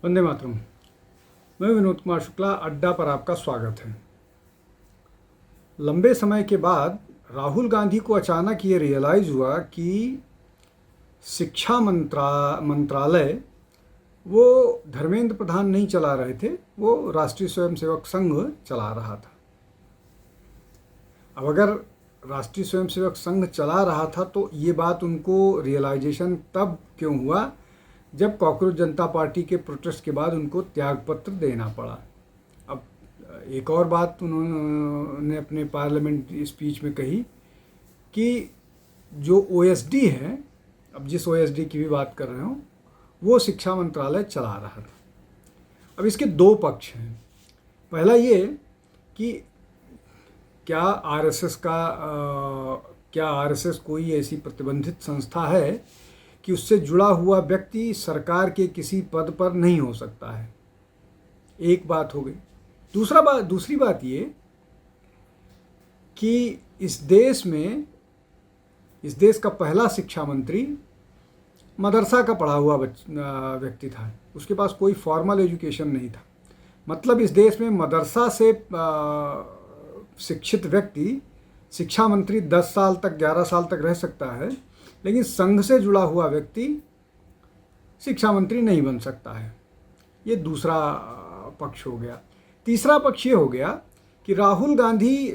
वंदे मातरम। मैं विनोद कुमार शुक्ला, अड्डा पर आपका स्वागत है। लंबे समय के बाद राहुल गांधी को अचानक ये रियलाइज़ हुआ कि शिक्षा मंत्रालय वो धर्मेंद्र प्रधान नहीं चला रहे थे, वो राष्ट्रीय स्वयंसेवक संघ चला रहा था। अब अगर राष्ट्रीय स्वयंसेवक संघ चला रहा था तो ये बात उनको रियलाइजेशन तब क्यों हुआ जब कॉकरोच जनता पार्टी के प्रोटेस्ट के बाद उनको त्यागपत्र देना पड़ा। अब एक और बात उन्होंने अपने पार्लियामेंट स्पीच में कही कि जो ओएसडी है, अब जिस ओएसडी की भी बात कर रहे हो, वो शिक्षा मंत्रालय चला रहा था। अब इसके दो पक्ष हैं। पहला ये कि क्या आरएसएस कोई ऐसी प्रतिबंधित संस्था है कि उससे जुड़ा हुआ व्यक्ति सरकार के किसी पद पर नहीं हो सकता है। एक बात हो गई। दूसरी बात ये कि इस देश का पहला शिक्षा मंत्री मदरसा का पढ़ा हुआ व्यक्ति था। उसके पास कोई फॉर्मल एजुकेशन नहीं था। मतलब इस देश में मदरसा से शिक्षित व्यक्ति शिक्षा मंत्री 10 साल तक 11 साल तक रह सकता है, लेकिन संघ से जुड़ा हुआ व्यक्ति शिक्षा मंत्री नहीं बन सकता है। ये दूसरा पक्ष हो गया। तीसरा पक्ष ये हो गया कि राहुल गांधी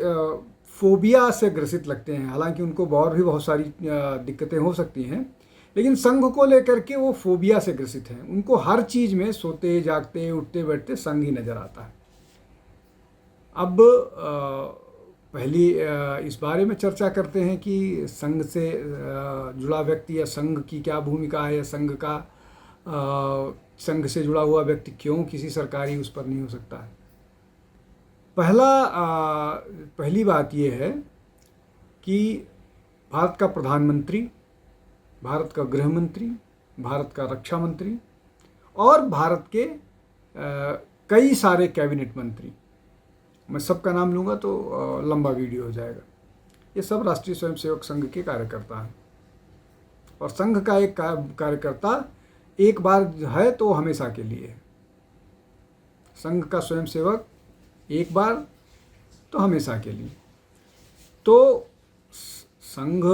फोबिया से ग्रसित लगते हैं। हालांकि उनको और भी बहुत सारी दिक्कतें हो सकती हैं, लेकिन संघ को लेकर के वो फोबिया से ग्रसित हैं। उनको हर चीज़ में सोते जागते उठते बैठते संघ ही नज़र आता है। अब पहली इस बारे में चर्चा करते हैं कि संघ से जुड़ा व्यक्ति या संघ की क्या भूमिका है, या संघ से जुड़ा हुआ व्यक्ति क्यों किसी सरकारी उस पर नहीं हो सकता है। पहली बात यह है कि भारत का प्रधानमंत्री, भारत का गृह मंत्री, भारत का रक्षा मंत्री और भारत के कई सारे कैबिनेट मंत्री, मैं सबका नाम लूँगा तो लंबा वीडियो हो जाएगा, ये सब राष्ट्रीय स्वयंसेवक संघ के कार्यकर्ता हैं। और संघ का एक कार्यकर्ता एक बार है तो हमेशा के लिए है। संघ का स्वयंसेवक एक बार तो हमेशा के लिए। तो संघ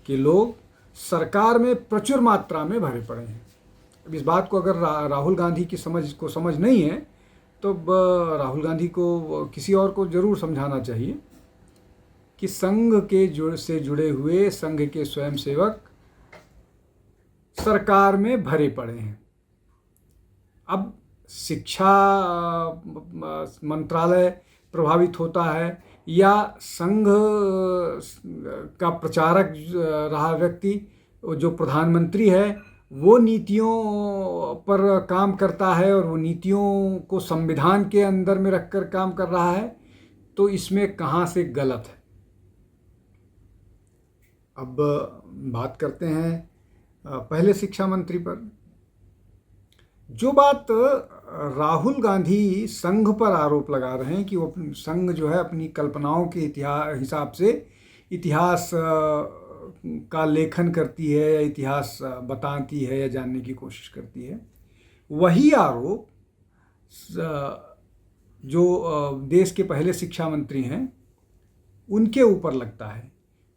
के लोग सरकार में प्रचुर मात्रा में भरे पड़े हैं। अब इस बात को अगर राहुल गांधी की समझ नहीं है तो राहुल गांधी को किसी और को ज़रूर समझाना चाहिए कि संघ के से जुड़े हुए संघ के स्वयंसेवक सरकार में भरे पड़े हैं। अब शिक्षा मंत्रालय प्रभावित होता है या संघ का प्रचारक रहा व्यक्ति, जो प्रधानमंत्री है, वो नीतियों पर काम करता है और वो नीतियों को संविधान के अंदर में रखकर काम कर रहा है, तो इसमें कहाँ से गलत है। अब बात करते हैं पहले शिक्षा मंत्री पर। जो बात राहुल गांधी संघ पर आरोप लगा रहे हैं कि वो संघ जो है अपनी कल्पनाओं के हिसाब से इतिहास का लेखन करती है या इतिहास बताती है या जानने की कोशिश करती है, वही आरोप जो देश के पहले शिक्षा मंत्री हैं उनके ऊपर लगता है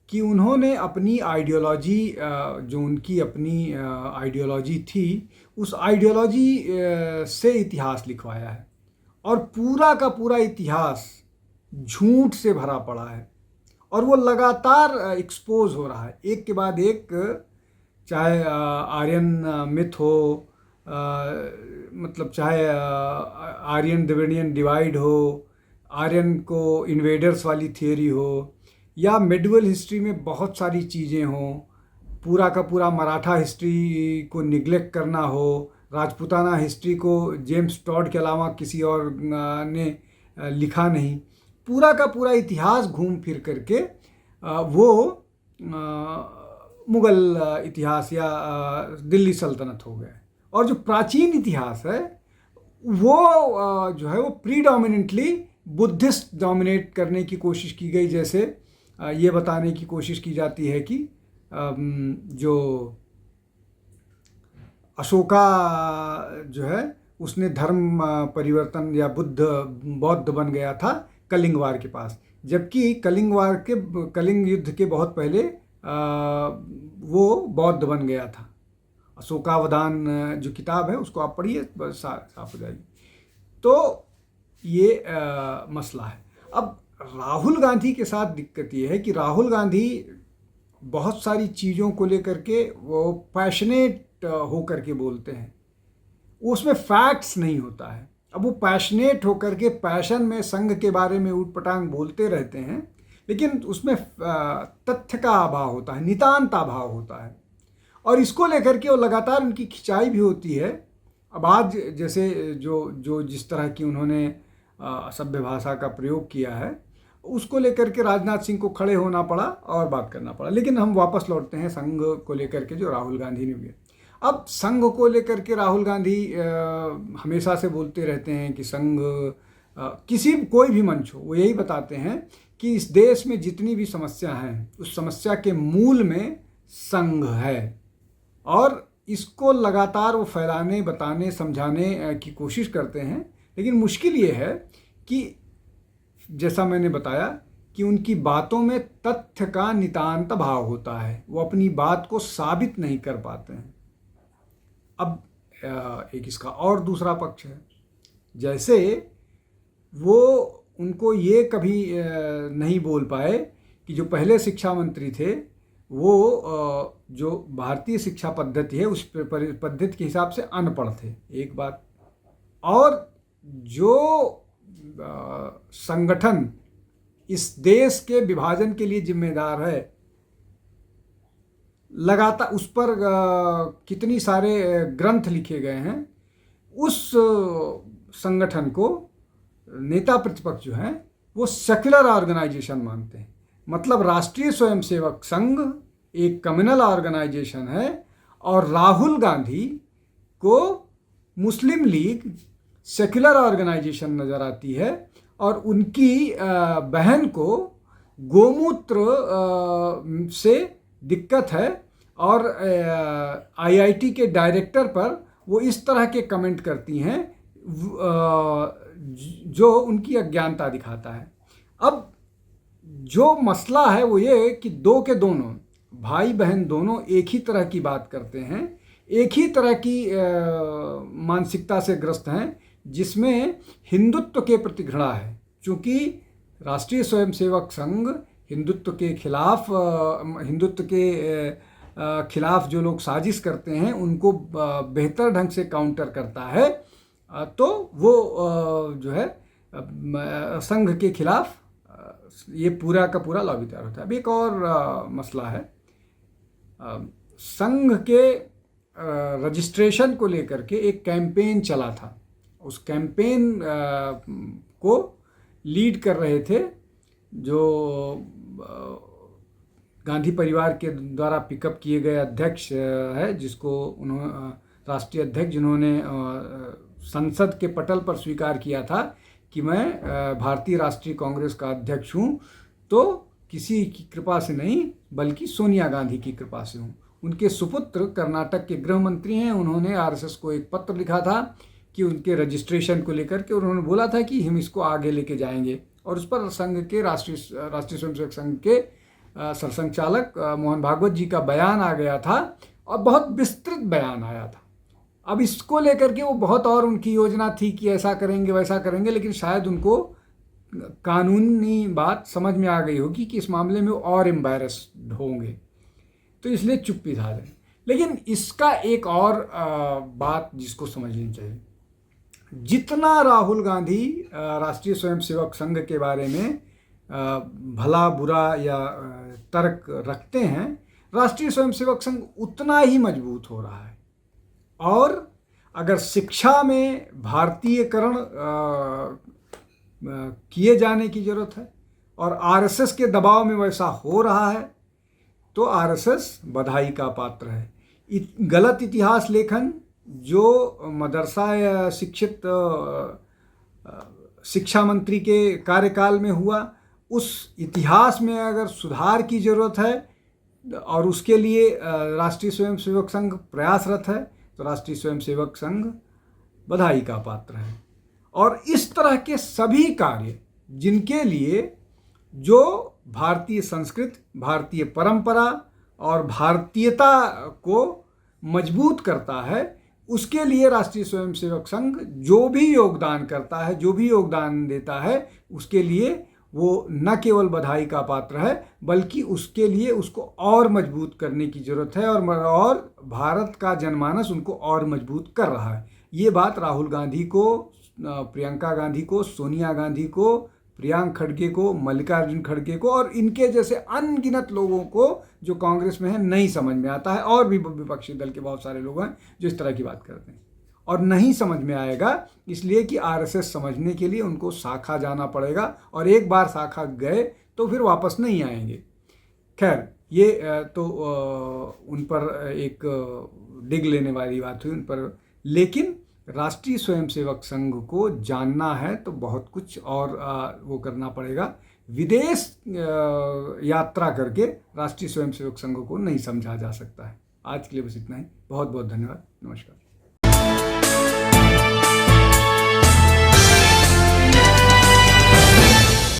कि उन्होंने अपनी आइडियोलॉजी, जो उनकी अपनी आइडियोलॉजी थी, उस आइडियोलॉजी से इतिहास लिखवाया है और पूरा का पूरा इतिहास झूठ से भरा पड़ा है और वो लगातार एक्सपोज हो रहा है एक के बाद एक। चाहे आर्यन मिथ हो, मतलब चाहे आर्यन द्रविडियन डिवाइड हो, आर्यन को इन्वेडर्स वाली थियोरी हो, या मेडिवल हिस्ट्री में बहुत सारी चीज़ें हों, पूरा का पूरा मराठा हिस्ट्री को निगलेक्ट करना हो, राजपूताना हिस्ट्री को जेम्स टॉड के अलावा किसी और ने लिखा नहीं, पूरा का पूरा इतिहास घूम फिर करके वो मुग़ल इतिहास या दिल्ली सल्तनत हो गए। और जो प्राचीन इतिहास है वो जो है वो प्रीडोमिनेंटली बुद्धिस्ट डोमिनेट करने की कोशिश की गई। जैसे ये बताने की कोशिश की जाती है कि जो अशोका जो है उसने धर्म परिवर्तन या बौद्ध बन गया था कलिंग वार के पास, जबकि कलिंग युद्ध के बहुत पहले वो बौद्ध बन गया था। अशोकावदान जो किताब है उसको आप पढ़िए, साफ हो जाएगी। तो ये मसला है। अब राहुल गांधी के साथ दिक्कत ये है कि राहुल गांधी बहुत सारी चीज़ों को लेकर के वो पैशनेट होकर के बोलते हैं, उसमें फैक्ट्स नहीं होता है। अब वो पैशनेट होकर के पैशन में संघ के बारे में ऊटपटांग बोलते रहते हैं, लेकिन उसमें तथ्य का अभाव होता है, नितांत अभाव होता है, और इसको लेकर के वो लगातार उनकी खिंचाई भी होती है। अब आज जैसे जो जिस तरह की उन्होंने असभ्य भाषा का प्रयोग किया है, उसको लेकर के राजनाथ सिंह को खड़े होना पड़ा और बात करना पड़ा। लेकिन हम वापस लौटते हैं संघ को लेकर के जो राहुल गांधी ने किया। अब संघ को लेकर के राहुल गांधी हमेशा से बोलते रहते हैं कि संघ कोई भी मंच हो, वो यही बताते हैं कि इस देश में जितनी भी समस्या हैं उस समस्या के मूल में संघ है, और इसको लगातार वो फैलाने, बताने, समझाने की कोशिश करते हैं। लेकिन मुश्किल ये है कि जैसा मैंने बताया कि उनकी बातों में तथ्य का नितांत अभाव होता है, वो अपनी बात को साबित नहीं कर पाते हैं। अब एक इसका और दूसरा पक्ष है, जैसे वो उनको ये कभी नहीं बोल पाए कि जो पहले शिक्षा मंत्री थे वो जो भारतीय शिक्षा पद्धति है उस पद्धति के हिसाब से अनपढ़ थे, एक बात। और जो संगठन इस देश के विभाजन के लिए जिम्मेदार है, लगातार उस पर कितनी सारे ग्रंथ लिखे गए हैं, उस संगठन को नेता प्रतिपक्ष जो हैं वो सेक्युलर ऑर्गेनाइजेशन मानते हैं। मतलब राष्ट्रीय स्वयंसेवक संघ एक कम्युनल ऑर्गेनाइजेशन है, और राहुल गांधी को मुस्लिम लीग सेक्युलर ऑर्गेनाइजेशन नज़र आती है, और उनकी बहन को गोमूत्र से दिक्कत है, और आईआईटी के डायरेक्टर पर वो इस तरह के कमेंट करती हैं जो उनकी अज्ञानता दिखाता है। अब जो मसला है वो ये कि दो के दोनों भाई बहन दोनों एक ही तरह की बात करते हैं, एक ही तरह की मानसिकता से ग्रस्त हैं, जिसमें हिंदुत्व के प्रति घृणा है। चूँकि राष्ट्रीय स्वयंसेवक संघ हिंदुत्व के खिलाफ जो लोग साजिश करते हैं उनको बेहतर ढंग से काउंटर करता है, तो वो जो है संघ के खिलाफ ये पूरा का पूरा लॉबी तैयार होता है। अब एक और मसला है, संघ के रजिस्ट्रेशन को लेकर के एक कैंपेन चला था। उस कैंपेन को लीड कर रहे थे जो गांधी परिवार के द्वारा पिकअप किए गए अध्यक्ष है, जिसको उन्होंने राष्ट्रीय अध्यक्ष, जिन्होंने संसद के पटल पर स्वीकार किया था कि मैं भारतीय राष्ट्रीय कांग्रेस का अध्यक्ष हूँ, तो किसी की कृपा से नहीं बल्कि सोनिया गांधी की कृपा से हूँ। उनके सुपुत्र कर्नाटक के गृह मंत्री हैं, उन्होंने आरएसएस को एक पत्र लिखा था कि उनके रजिस्ट्रेशन को लेकर के उन्होंने बोला था कि हम इसको आगे लेके जाएंगे, और उस पर संघ के राष्ट्रीय स्वयंसेवक संघ के सरसंघचालक मोहन भागवत जी का बयान आ गया था, और बहुत विस्तृत बयान आया था। अब इसको लेकर के वो बहुत और उनकी योजना थी कि ऐसा करेंगे वैसा करेंगे, लेकिन शायद उनको कानूनी बात समझ में आ गई होगी कि इस मामले में वो और एम्बैरस्ड होंगे, तो इसलिए चुप्पी धार है। लेकिन इसका एक और बात जिसको समझनी चाहिए, जितना राहुल गांधी राष्ट्रीय स्वयंसेवक संघ के बारे में भला बुरा या तर्क रखते हैं, राष्ट्रीय स्वयंसेवक संघ उतना ही मजबूत हो रहा है। और अगर शिक्षा में भारतीयकरण किए जाने की ज़रूरत है और आरएसएस के दबाव में वैसा हो रहा है, तो आरएसएस बधाई का पात्र है। गलत इतिहास लेखन जो मदरसा या शिक्षित शिक्षा मंत्री के कार्यकाल में हुआ, उस इतिहास में अगर सुधार की ज़रूरत है और उसके लिए राष्ट्रीय स्वयंसेवक संघ प्रयासरत है, तो राष्ट्रीय स्वयंसेवक संघ बधाई का पात्र है। और इस तरह के सभी कार्य जिनके लिए जो भारतीय संस्कृति, भारतीय परंपरा और भारतीयता को मजबूत करता है, उसके लिए राष्ट्रीय स्वयंसेवक संघ जो भी योगदान करता है, जो भी योगदान देता है, उसके लिए वो न केवल बधाई का पात्र है, बल्कि उसके लिए उसको और मजबूत करने की ज़रूरत है। और भारत का जनमानस उनको और मजबूत कर रहा है। ये बात राहुल गांधी को, प्रियंका गांधी को, सोनिया गांधी को, प्रियांक खड़गे को, मल्लिकार्जुन खड़गे को और इनके जैसे अनगिनत लोगों को जो कांग्रेस में है नहीं समझ में आता है। और भी विपक्षी दल के बहुत सारे लोग हैं जो इस तरह की बात करते हैं, और नहीं समझ में आएगा इसलिए कि आरएसएस समझने के लिए उनको शाखा जाना पड़ेगा, और एक बार शाखा गए तो फिर वापस नहीं आएंगे। खैर, ये तो उन पर एक डिग लेने वाली बात हुई उन पर, लेकिन राष्ट्रीय स्वयंसेवक संघ को जानना है तो बहुत कुछ और वो करना पड़ेगा। विदेश यात्रा करके राष्ट्रीय स्वयंसेवक संघ को नहीं समझा जा सकता है। आज के लिए बस इतना ही। बहुत बहुत धन्यवाद। नमस्कार।